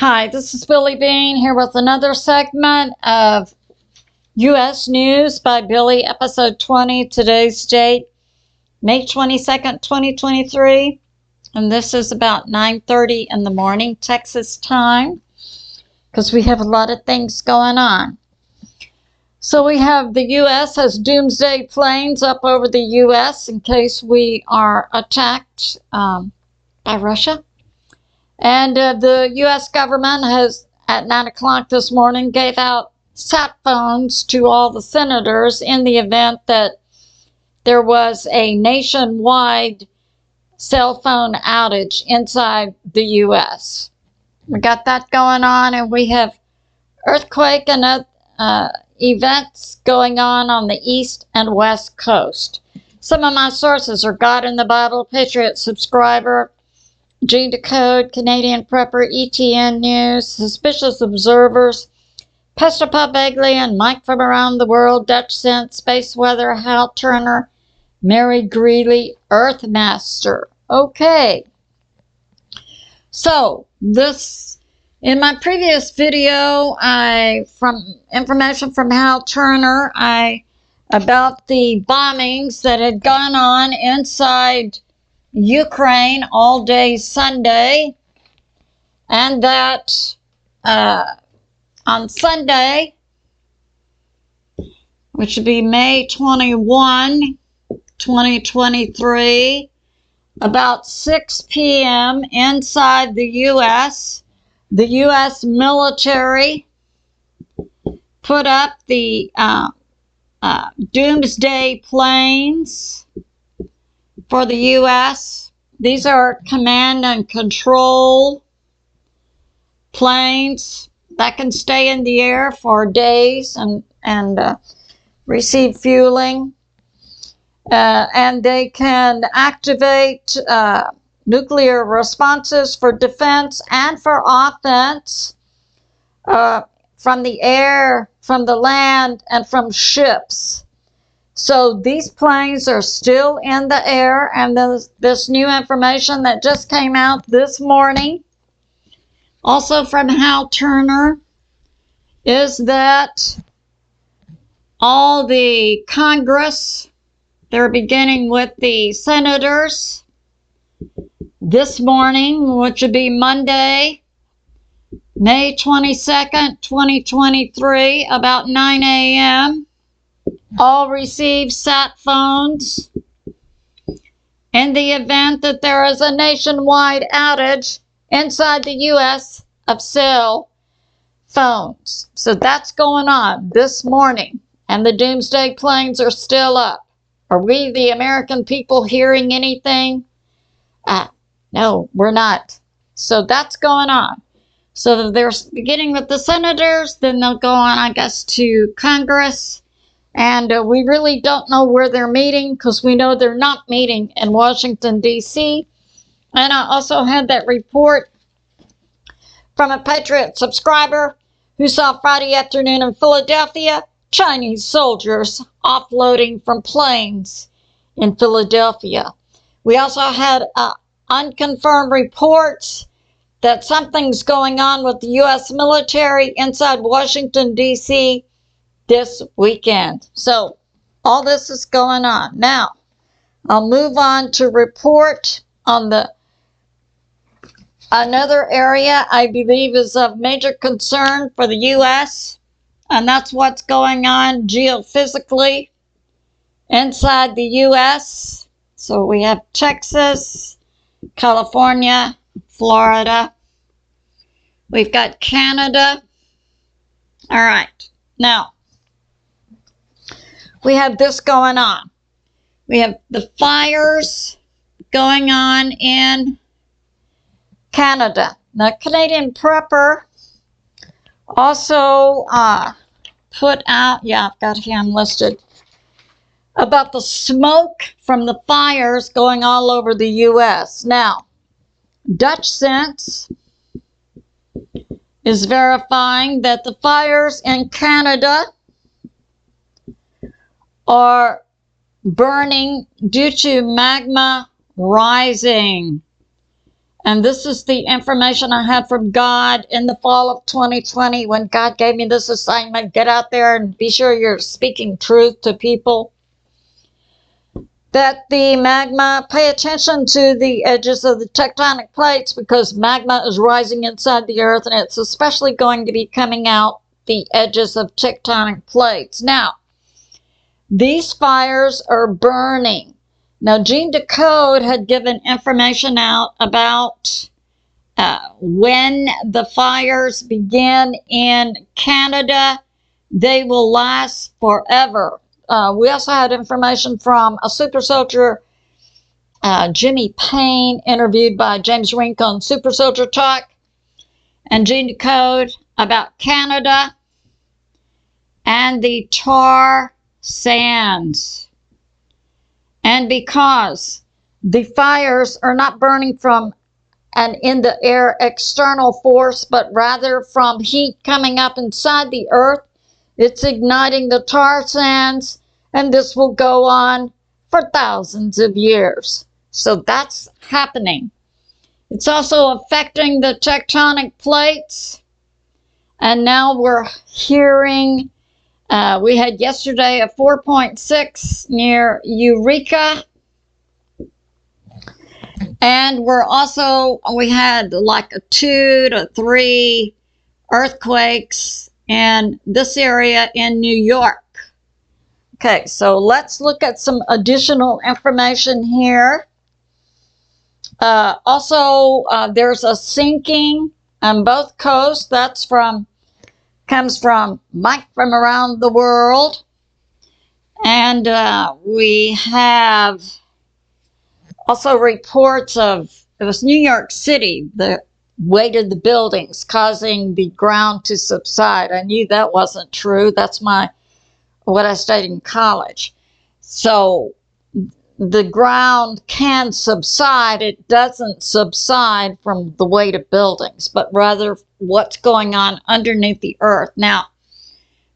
Hi, this is Billie Beene here with another segment of U.S. News by Billie, episode 20. Today's date, May 22nd, 2023. And this is about 9:30 in the morning, Texas time, because we have a lot of things going on. So we have the U.S. has Doomsday planes up over the U.S. in case we are attacked by Russia. And the U.S. government has, at 9 o'clock this morning, gave out sat phones to all the senators in the event that there was a nationwide cell phone outage inside the U.S. We got that going on, and we have earthquake and events going on the east and west coast. Some of my sources are God in the Bible, Patriot Subscriber, Gene Decode, Canadian Prepper, ETN News, Suspicious Observers, Pestapop Begley, and Mike from Around the World, Dutch Sense, Space Weather, Hal Turner, M Greeley, Earthmaster. Okay. So, in my previous video, from information from Hal Turner, about the bombings that had gone on inside Ukraine all day Sunday, and that on Sunday, which would be May 21, 2023, about 6 p.m. inside the U.S., the U.S. military put up the Doomsday planes for the U.S. These are command and control planes that can stay in the air for days and receive fueling. And they can activate nuclear responses for defense and for offense from the air, from the land, and from ships. So these planes are still in the air, and this new information that just came out this morning, also from Hal Turner, is that all the Congress, they're beginning with the senators this morning, which would be Monday, May 22nd, 2023, about 9 a.m., all receive sat phones in the event that there is a nationwide outage inside the U.S. of cell phones. So that's going on this morning, and the Doomsday planes are still up. Are we, the American people, hearing anything? No, we're not. So that's going on. So they're beginning with the senators, then they'll go on, I guess, to Congress. And we really don't know where they're meeting, because we know they're not meeting in Washington, D.C. And I also had that report from a Patriot subscriber who saw Friday afternoon in Philadelphia, Chinese soldiers offloading from planes in Philadelphia. We also had unconfirmed reports that something's going on with the U.S. military inside Washington, D.C., this weekend. So all this is going on. Now, I'll move on to report on another area I believe is of major concern for the U.S., and that's what's going on geophysically inside the U.S. So we have Texas, California, Florida. We've got Canada. All right. Now, we have this going on. We have the fires going on in Canada. Now, Canadian Prepper also put out, I've got him listed, about the smoke from the fires going all over the U.S. Now, Dutch Sense is verifying that the fires in Canada are burning due to magma rising. And this is the information I had from God in the fall of 2020 when God gave me this assignment. Get out there and be sure you're speaking truth to people. That the magma, pay attention to the edges of the tectonic plates because magma is rising inside the earth, and it's especially going to be coming out the edges of tectonic plates. Now, these fires are burning. Now, Gene Decode had given information out about when the fires begin in Canada. They will last forever. We also had information from a super soldier, Jimmy Payne, interviewed by James Rink on Super Soldier Talk, and Gene Decode about Canada and the tar sands. And because the fires are not burning from an in the air external force, but rather from heat coming up inside the earth, it's igniting the tar sands, and this will go on for thousands of years. So that's happening. It's also affecting the tectonic plates. And now we're hearing, we had yesterday a 4.6 near Eureka. And we had like a 2 to 3 earthquakes in this area in New York. Okay, so let's look at some additional information here. There's a sinking on both coasts. Comes from Mike from around the world. And we have also reports of, it was New York City, the weight of the buildings causing the ground to subside. I knew that wasn't true. That's what I studied in college. So the ground can subside. It doesn't subside from the weight of buildings, but rather what's going on underneath the earth. Now,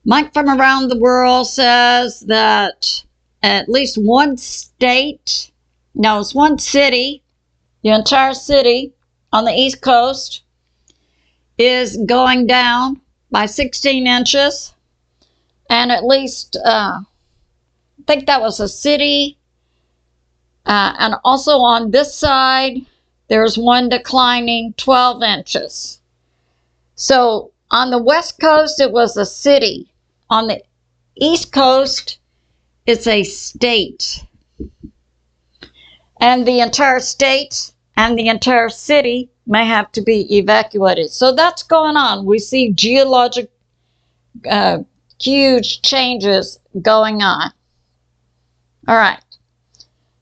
Mike from around the world says that at least one city, the entire city on the East Coast is going down by 16 inches. And at least, I think that was a city. And also on this side, there's one declining 12 inches. So on the West Coast, it was a city. On the East Coast, it's a state. And the entire state and the entire city may have to be evacuated. So that's going on. We see geologic huge changes going on. All right.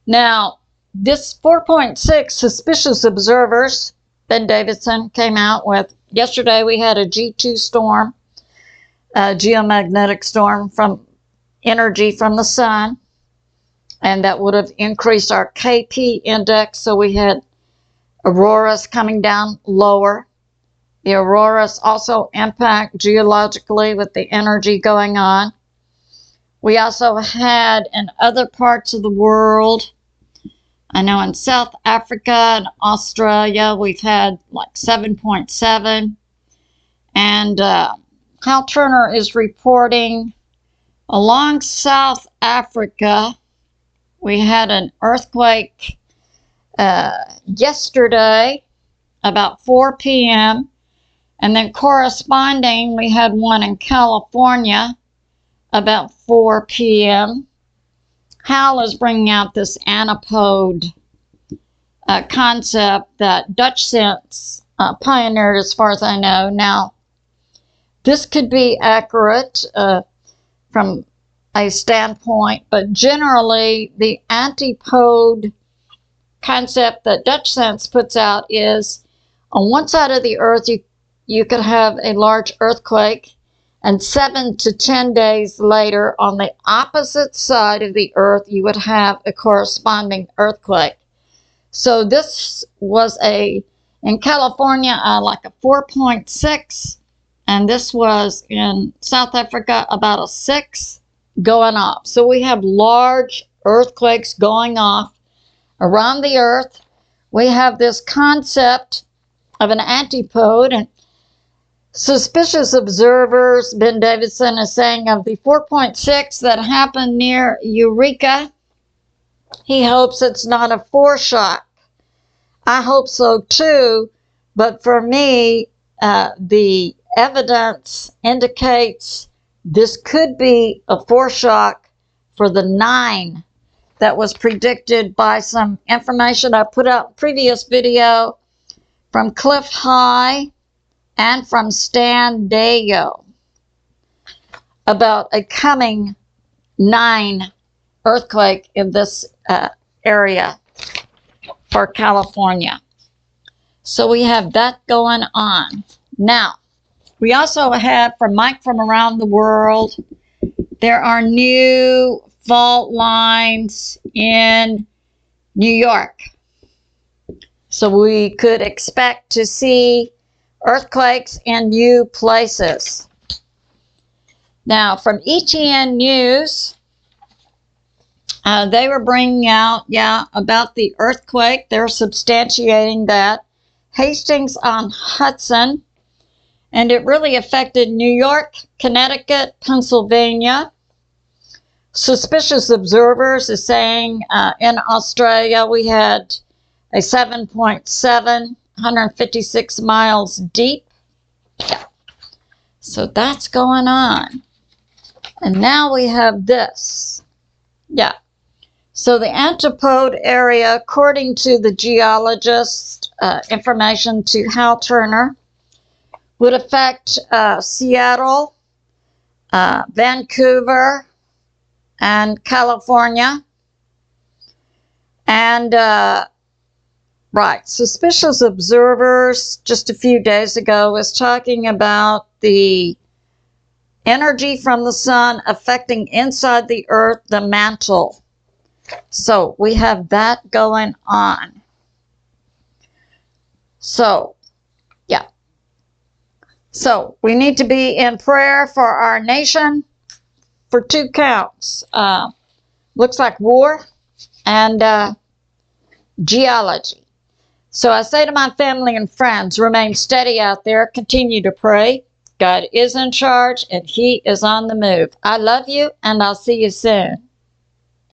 Now, this 4.6 suspicious observers, Ben Davidson came out with, yesterday we had a G2 storm, a geomagnetic storm from energy from the sun, and that would have increased our KP index, so we had auroras coming down lower. The auroras also impact geologically with the energy going on. We also had in other parts of the world, I know in South Africa and Australia, we've had like 7.7. And Hal Turner is reporting along South Africa, we had an earthquake yesterday about 4 p.m. And then corresponding, we had one in California about 4 p.m. Hal is bringing out this antipode concept that Dutch Sense pioneered, as far as I know. Now, this could be accurate from a standpoint, but generally the antipode concept that Dutch Sense puts out is on one side of the earth you could have a large earthquake, and 7 to 10 days later on the opposite side of the earth you would have a corresponding earthquake. So this was in California like a 4.6, and this was in South Africa about a 6 going off. So we have large earthquakes going off around the earth. we have this concept of an antipode, and suspicious observers, Ben Davidson is saying, of the 4.6 that happened near Eureka, he hopes it's not a foreshock. I hope so too, but for me, the evidence indicates this could be a foreshock for the 9 that was predicted by some information I put out in a previous video from Cliff High and from Stan Dayo about a coming 9 earthquake in this area for California. So we have that going on. Now, we also have, from Mike from around the world, there are new fault lines in New York. So we could expect to see earthquakes in new places. Now, from ETN News, they were bringing out, about the earthquake. They're substantiating that. Hastings on Hudson, and it really affected New York, Connecticut, Pennsylvania. Suspicious observers are saying in Australia we had a 7.7, 156 miles deep. So that's going on. And now we have this. So the antipode area, according to the geologist, information to Hal Turner, would affect Seattle, Vancouver, and California. And, suspicious observers just a few days ago was talking about the energy from the sun affecting inside the earth, the mantle. So we have that going on. So, So we need to be in prayer for our nation for 2 counts. Looks like war and geology. So I say to my family and friends, remain steady out there. Continue to pray. God is in charge and He is on the move. I love you, and I'll see you soon.